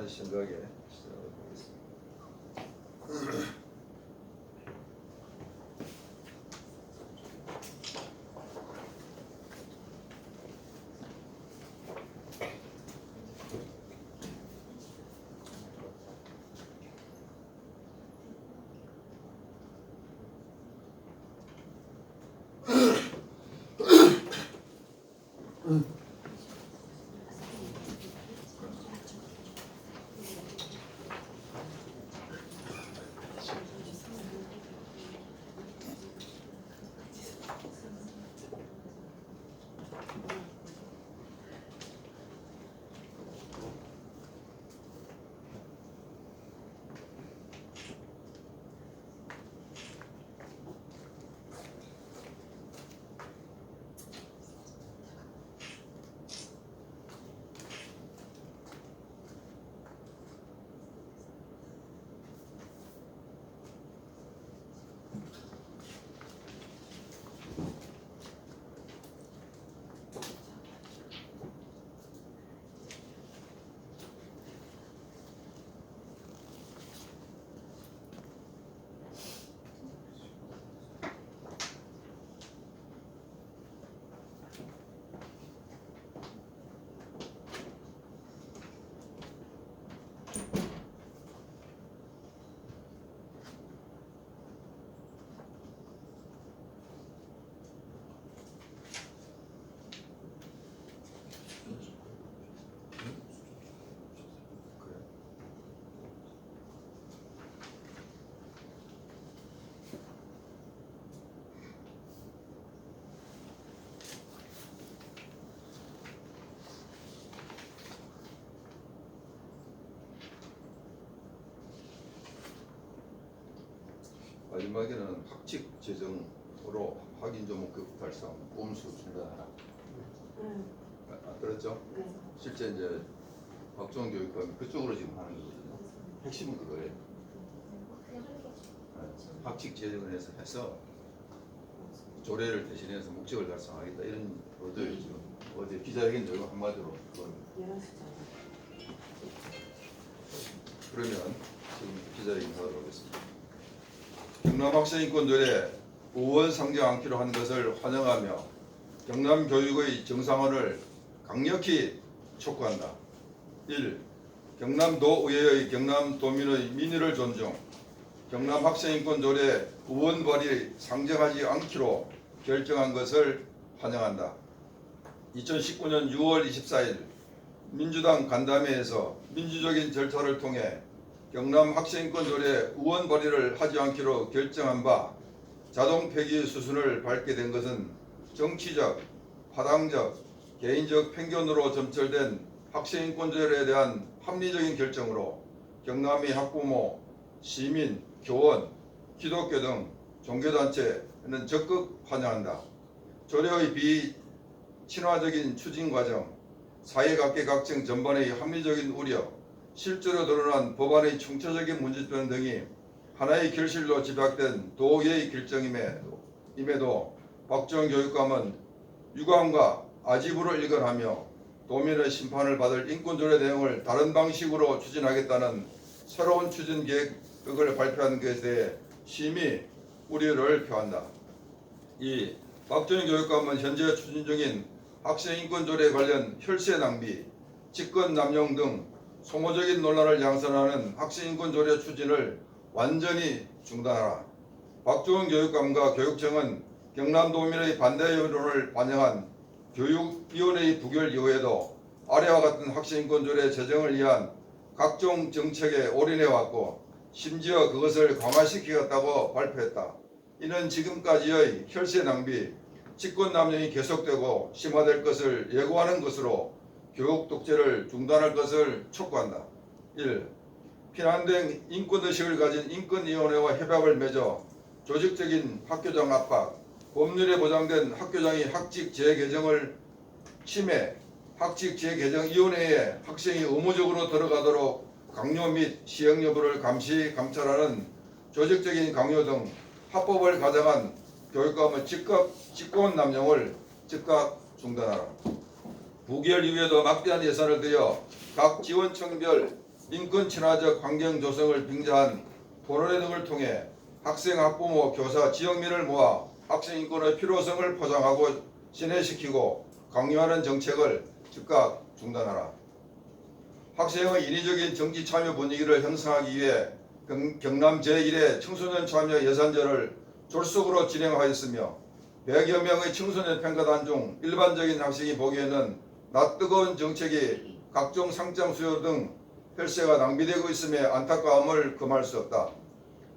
한마디 생각에 시작하겠습니다. 마지막에는 학칙 제정으로 확인 조목 달성, 꼼수 중단하라. 그렇죠? 네. 실제 이제 박종 교육감이 그쪽으로 지금 하는 거거든요. 핵심은 그거예요. 학칙 제정을 해서 조례를 대신해서 목적을 달성하겠다 이런 보도예요. 지금 어제 기자회견 내용 한마디로 그건. 그러면 지금 기자회견 하도록 하겠습니다. 경남학생인권조례 우원 상정 않기로 한 것을 환영하며 경남교육의 정상화를 강력히 촉구한다. 1. 경남도의회의 경남도민의 민의를 존중, 경남학생인권조례 우원 발의 상정하지 않기로 결정한 것을 환영한다. 2019년 6월 24일 민주당 간담회에서 민주적인 절차를 통해 경남학생인권조례 우원 발의를 하지 않기로 결정한 바 자동 폐기 수순을 밟게 된 것은 정치적, 파당적, 개인적 편견으로 점철된 학생인권조례에 대한 합리적인 결정으로 경남의 학부모, 시민, 교원, 기독교 등 종교단체는 적극 환영한다. 조례의 비친화적인 추진 과정, 사회각계각층 전반의 합리적인 우려, 실제로 드러난 법안의 총체적인 문제점 등이 하나의 결실로 집약된 도의회의 결정임에도 박지원 교육감은 유감과 아집으로 일관하며 도민의 심판을 받을 인권조례 내용을 다른 방식으로 추진하겠다는 새로운 추진 계획을 발표한 것에 대해 심히 우려를 표한다. 2. 박지원 교육감은 현재 추진 중인 학생인권조례 관련 혈세 낭비, 직권 남용 등 소모적인 논란을 양산하는 학생인권조례 추진을 완전히 중단하라. 박주원 교육감과 교육청은 경남도민의 반대 여론을 반영한 교육위원회의 부결 이후에도 아래와 같은 학생인권조례 제정을 위한 각종 정책에 올인해왔고 심지어 그것을 강화시키겠다고 발표했다. 이는 지금까지의 혈세 낭비, 직권 남용이 계속되고 심화될 것을 예고하는 것으로 교육 독재를 중단할 것을 촉구한다. 1. 피난된 인권의식을 가진 인권위원회와 협약을 맺어 조직적인 학교장 압박, 법률에 보장된 학교장이 학칙 재개정을 침해, 학칙 재개정위원회에 학생이 의무적으로 들어가도록 강요 및 시행 여부를 감시, 감찰하는 조직적인 강요 등 합법을 가장한 교육감의 직권 남용을 즉각 중단하라. 부결 이후에도 막대한 예산을 들여 각 지원청별 인권 친화적 환경 조성을 빙자한 토론회 등을 통해 학생, 학부모, 교사, 지역민을 모아 학생 인권의 필요성을 포장하고 진해시키고 강요하는 정책을 즉각 중단하라. 학생의 인위적인 정치 참여 분위기를 형성하기 위해 경남 제1회 청소년 참여 예산제를 졸속으로 진행하였으며 100여 명의 청소년 평가단 중 일반적인 학생이 보기에는 낯뜨거운 정책이 각종 상장 수요 등 혈세가 낭비되고 있음에 안타까움을 금할 수 없다.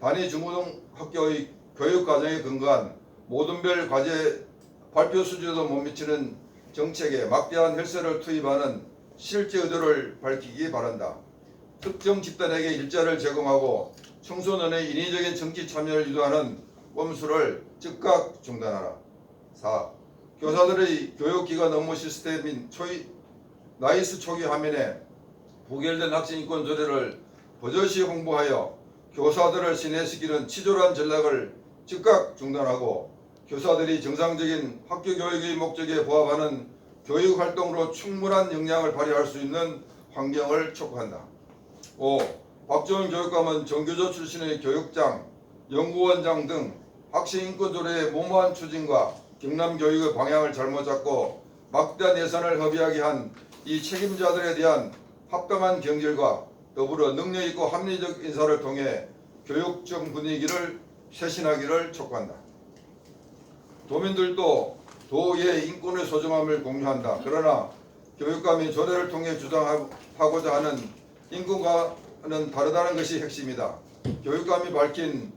단위 중고등학교의 교육과정에 근거한 모든 별 과제 발표 수준도 못 미치는 정책에 막대한 혈세를 투입하는 실제 의도를 밝히기 바란다. 특정 집단에게 일자를 제공하고 청소년의 인위적인 정치 참여를 유도하는 꼼수를 즉각 중단하라. 4. 교사들의 교육기관 업무 시스템인 나이스 초기 화면에 부결된 학생인권 조례를 버젓이 홍보하여 교사들을 신뢰시키는 치졸한 전략을 즉각 중단하고 교사들이 정상적인 학교 교육의 목적에 부합하는 교육활동으로 충분한 역량을 발휘할 수 있는 환경을 촉구한다. 5. 박지원 교육감은 정교조 출신의 교육장, 연구원장 등 학생인권 조례의 무모한 추진과 경남교육의 방향을 잘못 잡고 막대한 예산을 허비하게 한 이 책임자들에 대한 합당한 경질과 더불어 능력있고 합리적 인사를 통해 교육적 분위기를 쇄신하기를 촉구한다. 도민들도 도의 인권의 소중함을 공유한다. 그러나 교육감이 조례를 통해 주장하고자 하는 인권과는 다르다는 것이 핵심이다. 교육감이 밝힌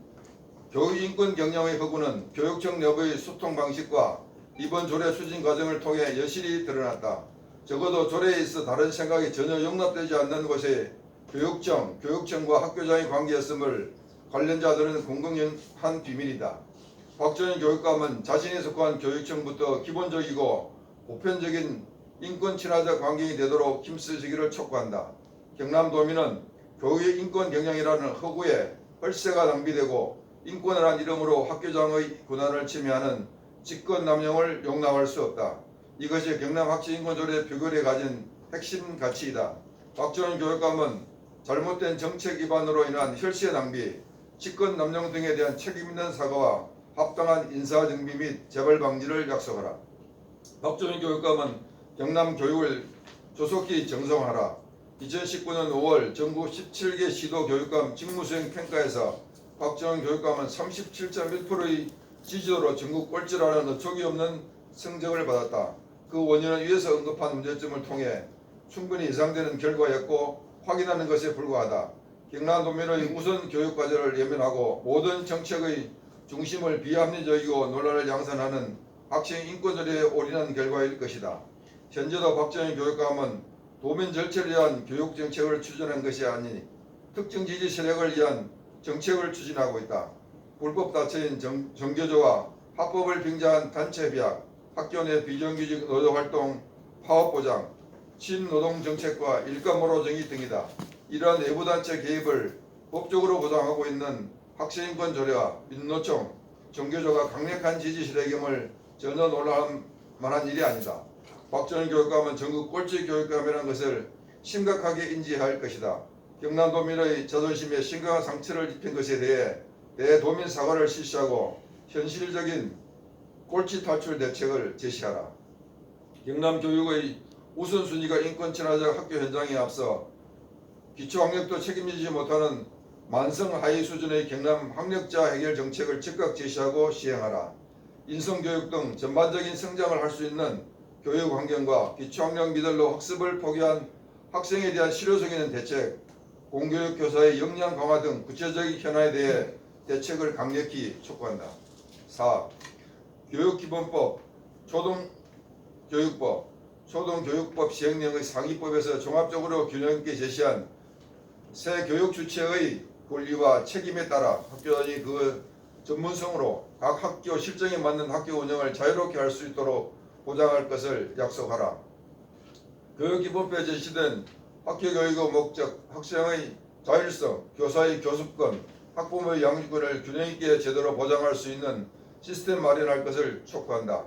교육인권 경영의 허구는 교육청 내부의 소통 방식과 이번 조례 추진 과정을 통해 여실히 드러났다. 적어도 조례에 있어 다른 생각이 전혀 용납되지 않는 것이 교육청과 학교장의 관계였음을 관련자들은 공공한 비밀이다. 박지원 교육감은 자신이 속한 교육청부터 기본적이고 보편적인 인권 친화적 환경이 되도록 힘쓰시기를 촉구한다. 경남도민은 교육의 인권 경영이라는 허구에 헐세가 낭비되고 인권이라는 이름으로 학교장의 권한을 침해하는 직권남용을 용납할 수 없다. 이것이 경남 학생인권조례 표결에 가진 핵심 가치이다. 박지원 교육감은 잘못된 정책 위반으로 인한 혈세 낭비, 직권남용 등에 대한 책임있는 사과와 합당한 인사정비 및 재발 방지를 약속하라. 박지원 교육감은 경남 교육을 조속히 정상화하라. 2019년 5월 전국 17개 시도 교육감 직무수행 평가에서 박지원 교육감은 37.1%의 지지도로 전국 꼴찌라는 어처구니 없는 성적을 받았다. 그 원인은 위에서 언급한 문제점을 통해 충분히 예상되는 결과였고 확인하는 것에 불과하다. 경남도민의 우선 교육과제를 예면하고 모든 정책의 중심을 비합리적이고 논란을 양산하는 학생인권조례에 올인한 결과일 것이다. 현재도 박지원 교육감은 도민 절체를 위한 교육정책을 추진한 것이 아니니 특정 지지 세력을 위한 정책을 추진하고 있다. 불법 다처인 정교조와 합법을 빙자한 단체 비약, 학교 내 비정규직 노동활동 파업보장, 친노동정책과 일감모로 정의 등이다. 이러한 내부단체 개입을 법적으로 보장하고 있는 학생인권 조례와 민노총, 정교조가 강력한 지지 세력임을 전혀 놀랄 만한 일이 아니다. 박지원 교육감은 전국 꼴찌 교육감이라는 것을 심각하게 인지해야 할 것이다. 경남도민의 자존심에 심각한 상처를 입힌 것에 대해 대도민 사과를 실시하고 현실적인 꼴찌 탈출 대책을 제시하라. 경남교육의 우선순위가 인권 친화적 학교 현장에 앞서 기초학력도 책임지지 못하는 만성 하위 수준의 경남 학력자 해결 정책을 즉각 제시하고 시행하라. 인성교육 등 전반적인 성장을 할 수 있는 교육 환경과 기초학력 미들로 학습을 포기한 학생에 대한 실효성 있는 대책, 공교육 교사의 역량 강화 등 구체적인 현안에 대해 대책을 강력히 촉구한다. 4. 교육기본법, 초등교육법, 초등교육법 시행령의 상위법에서 종합적으로 균형 있게 제시한 새 교육 주체의 권리와 책임에 따라 학교단이 그 전문성으로 각 학교 실정에 맞는 학교 운영을 자유롭게 할 수 있도록 보장할 것을 약속하라. 교육기본법에 제시된 학교교육의 목적, 학생의 자율성, 교사의 교습권, 학부모의 양육권을 균형 있게 제대로 보장할 수 있는 시스템 마련할 것을 촉구한다.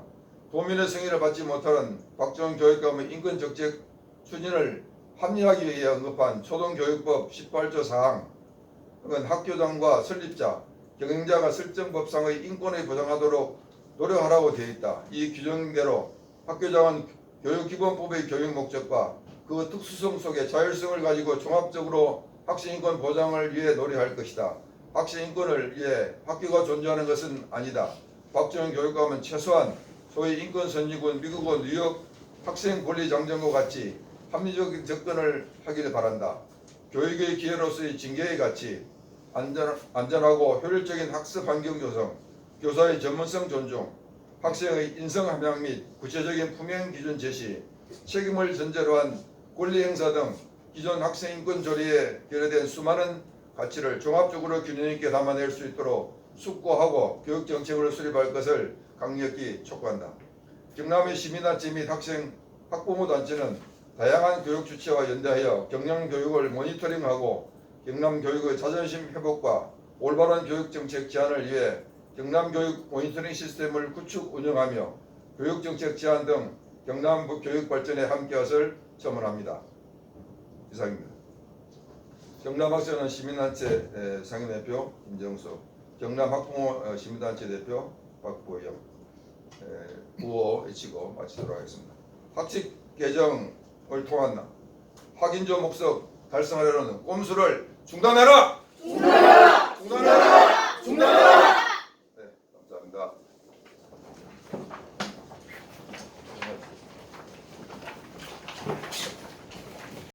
도민의 승인을 받지 못하는 박지원 교육감의 인권정책 추진을 합리화하기 위해 언급한 초등교육법 18조 사항은 학교장과 설립자, 경영자가 설정법상의 인권을 보장하도록 노력하라고 되어 있다. 이 규정대로 학교장은 교육기본법의 교육 목적과 그 특수성 속에 자율성을 가지고 종합적으로 학생인권 보장을 위해 노력할 것이다. 학생인권을 위해 학교가 존재하는 것은 아니다. 박정희 교육감은 최소한 소위 인권 선진국 미국은 뉴욕 학생 권리 장정과 같이 합리적인 접근을 하기를 바란다. 교육의 기회로서의 징계의 가치, 안전하고 효율적인 학습 환경 조성, 교사의 전문성 존중, 학생의 인성 함양 및 구체적인 품행 기준 제시, 책임을 전제로 한 권리 행사 등 기존 학생 인권 조례에 결여된 수많은 가치를 종합적으로 균형 있게 담아낼 수 있도록 숙고하고 교육 정책을 수립할 것을 강력히 촉구한다. 경남의 시민단체 및 학생 학부모 단체는 다양한 교육 주체와 연대하여 경남 교육을 모니터링하고 경남 교육의 자존심 회복과 올바른 교육 정책 제안을 위해 경남 교육 모니터링 시스템을 구축 운영하며 교육 정책 제안 등 경남 교육 발전에 함께하실 첨언합니다. 이상입니다. 경남학생은 시민단체 상임대표 김정수, 경남학부모 시민단체 대표 박보영, 구호 외치고 마치도록 하겠습니다. 학칙 개정을 통한 학인조 목적 달성하려는 꼼수를 중단해라! 중단해라! 중단해라!